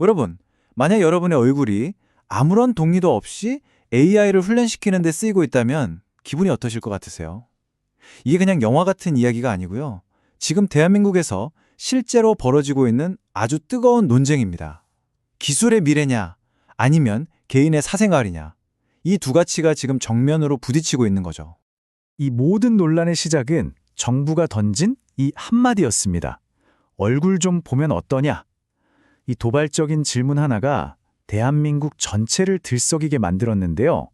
여러분, 만약 여러분의 얼굴이 아무런 동의도 없이 AI를 훈련시키는 데 쓰이고 있다면 기분이 어떠실 것 같으세요? 이게 그냥 영화 같은 이야기가 아니고요. 지금 대한민국에서 실제로 벌어지고 있는 아주 뜨거운 논쟁입니다. 기술의 미래냐, 아니면 개인의 사생활이냐. 이 두 가치가 지금 정면으로 부딪히고 있는 거죠. 이 모든 논란의 시작은 정부가 던진 이 한마디였습니다. 얼굴 좀 보면 어떠냐? 이 도발적인 질문 하나가 대한민국 전체를 들썩이게 만들었는데요.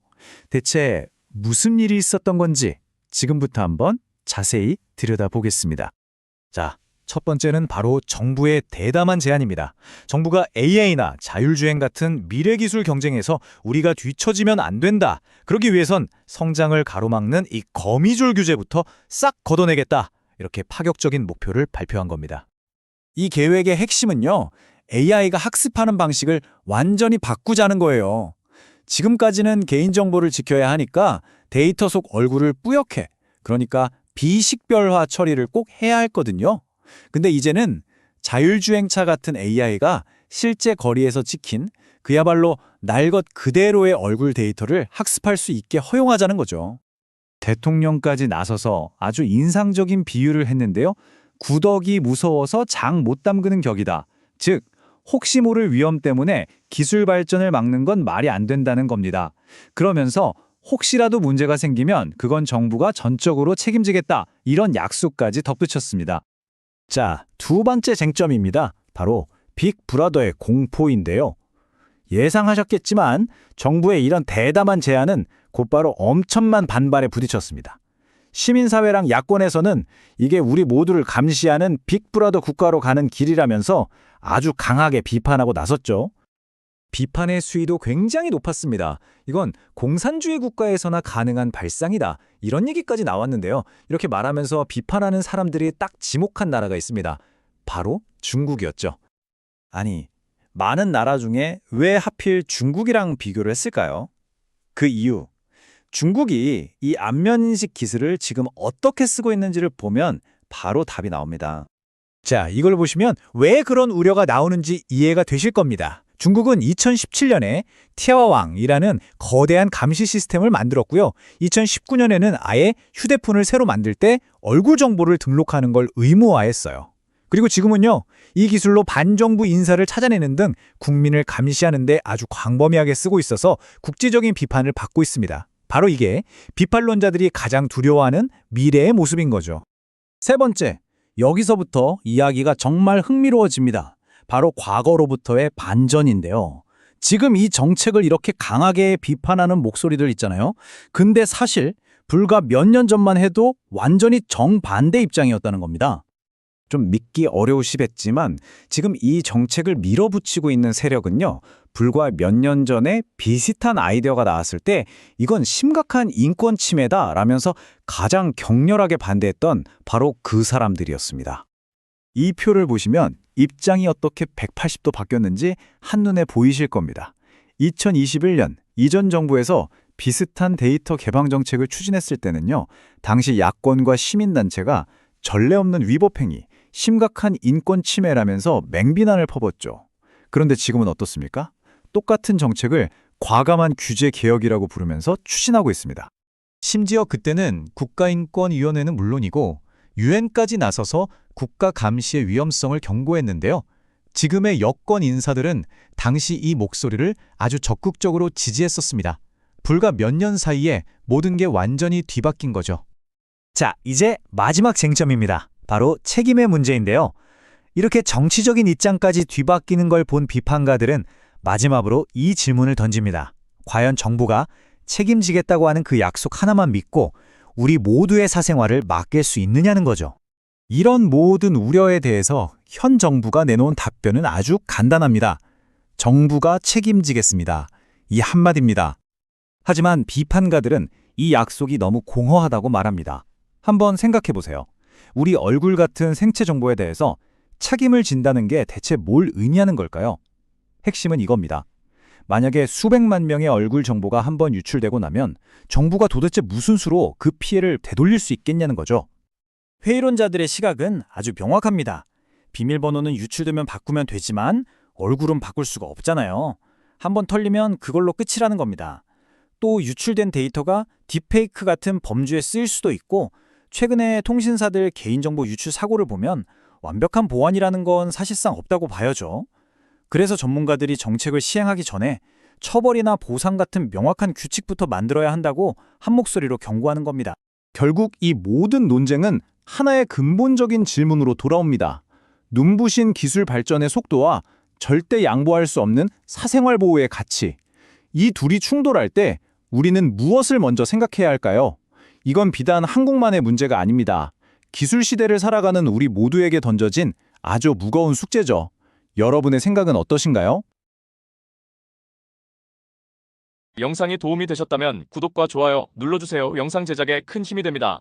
대체 무슨 일이 있었던 건지 지금부터 한번 자세히 들여다보겠습니다. 자, 첫 번째는 바로 정부의 대담한 제안입니다. 정부가 AI나 자율주행 같은 미래기술 경쟁에서 우리가 뒤처지면 안 된다. 그러기 위해선 성장을 가로막는 이 거미줄 규제부터 싹 걷어내겠다. 이렇게 파격적인 목표를 발표한 겁니다. 이 계획의 핵심은요, AI가 학습하는 방식을 완전히 바꾸자는 거예요. 지금까지는 개인정보를 지켜야 하니까 데이터 속 얼굴을 뿌옇게, 그러니까 비식별화 처리를 꼭 해야 했거든요. 근데 이제는 자율주행차 같은 AI가 실제 거리에서 찍힌 그야말로 날 것 그대로의 얼굴 데이터를 학습할 수 있게 허용하자는 거죠. 대통령까지 나서서 아주 인상적인 비유를 했는데요. 구더기 무서워서 장 못 담그는 격이다. 즉, 혹시 모를 위험 때문에 기술 발전을 막는 건 말이 안 된다는 겁니다. 그러면서 혹시라도 문제가 생기면 그건 정부가 전적으로 책임지겠다. 이런 약속까지 덧붙였습니다. 자, 두 번째 쟁점입니다. 바로 빅브라더의 공포인데요. 예상하셨겠지만 정부의 이런 대담한 제안은 곧바로 엄청난 반발에 부딪혔습니다. 시민사회랑 야권에서는 이게 우리 모두를 감시하는 빅브라더 국가로 가는 길이라면서 아주 강하게 비판하고 나섰죠. 비판의 수위도 굉장히 높았습니다. 이건 공산주의 국가에서나 가능한 발상이다. 이런 얘기까지 나왔는데요. 이렇게 말하면서 비판하는 사람들이 딱 지목한 나라가 있습니다. 바로 중국이었죠. 아니, 많은 나라 중에 왜 하필 중국이랑 비교를 했을까요? 그 이유, 중국이 이 안면인식 기술을 지금 어떻게 쓰고 있는지를 보면 바로 답이 나옵니다. 자, 이걸 보시면 왜 그런 우려가 나오는지 이해가 되실 겁니다. 중국은 2017년에 티아와왕이라는 거대한 감시 시스템을 만들었고요. 2019년에는 아예 휴대폰을 새로 만들 때 얼굴 정보를 등록하는 걸 의무화했어요. 그리고 지금은요, 이 기술로 반정부 인사를 찾아내는 등 국민을 감시하는 데 아주 광범위하게 쓰고 있어서 국제적인 비판을 받고 있습니다. 바로 이게 비판론자들이 가장 두려워하는 미래의 모습인 거죠. 세 번째, 여기서부터 이야기가 정말 흥미로워집니다. 바로 과거로부터의 반전인데요. 지금 이 정책을 이렇게 강하게 비판하는 목소리들 있잖아요. 근데 사실 불과 몇 년 전만 해도 완전히 정반대 입장이었다는 겁니다. 좀 믿기 어려우시겠지만 지금 이 정책을 밀어붙이고 있는 세력은요. 불과 몇 년 전에 비슷한 아이디어가 나왔을 때 이건 심각한 인권 침해다라면서 가장 격렬하게 반대했던 바로 그 사람들이었습니다. 이 표를 보시면 입장이 어떻게 180도 바뀌었는지 한눈에 보이실 겁니다. 2021년 이전 정부에서 비슷한 데이터 개방 정책을 추진했을 때는요. 당시 야권과 시민단체가 전례 없는 위법행위, 심각한 인권 침해라면서 맹비난을 퍼붓죠. 그런데 지금은 어떻습니까? 똑같은 정책을 과감한 규제 개혁이라고 부르면서 추진하고 있습니다. 심지어 그때는 국가인권위원회는 물론이고 유엔까지 나서서 국가 감시의 위험성을 경고했는데요. 지금의 여권 인사들은 당시 이 목소리를 아주 적극적으로 지지했었습니다. 불과 몇 년 사이에 모든 게 완전히 뒤바뀐 거죠. 자, 이제 마지막 쟁점입니다. 바로 책임의 문제인데요. 이렇게 정치적인 입장까지 뒤바뀌는 걸 본 비판가들은 마지막으로 이 질문을 던집니다. 과연 정부가 책임지겠다고 하는 그 약속 하나만 믿고 우리 모두의 사생활을 맡길 수 있느냐는 거죠. 이런 모든 우려에 대해서 현 정부가 내놓은 답변은 아주 간단합니다. 정부가 책임지겠습니다. 이 한마디입니다. 하지만 비판가들은 이 약속이 너무 공허하다고 말합니다. 한번 생각해 보세요. 우리 얼굴 같은 생체 정보에 대해서 책임을 진다는 게 대체 뭘 의미하는 걸까요? 핵심은 이겁니다. 만약에 수백만 명의 얼굴 정보가 한번 유출되고 나면 정부가 도대체 무슨 수로 그 피해를 되돌릴 수 있겠냐는 거죠. 회의론자들의 시각은 아주 명확합니다. 비밀번호는 유출되면 바꾸면 되지만 얼굴은 바꿀 수가 없잖아요. 한번 털리면 그걸로 끝이라는 겁니다. 또 유출된 데이터가 딥페이크 같은 범죄에 쓰일 수도 있고, 최근에 통신사들 개인정보 유출 사고를 보면 완벽한 보안이라는 건 사실상 없다고 봐야죠. 그래서 전문가들이 정책을 시행하기 전에 처벌이나 보상 같은 명확한 규칙부터 만들어야 한다고 한 목소리로 경고하는 겁니다. 결국 이 모든 논쟁은 하나의 근본적인 질문으로 돌아옵니다. 눈부신 기술 발전의 속도와 절대 양보할 수 없는 사생활 보호의 가치. 이 둘이 충돌할 때 우리는 무엇을 먼저 생각해야 할까요? 이건 비단 한국만의 문제가 아닙니다. 기술 시대를 살아가는 우리 모두에게 던져진 아주 무거운 숙제죠. 여러분의 생각은 어떠신가요? 영상이 도움이 되셨다면 구독과 좋아요 눌러주세요. 영상 제작에 큰 힘이 됩니다.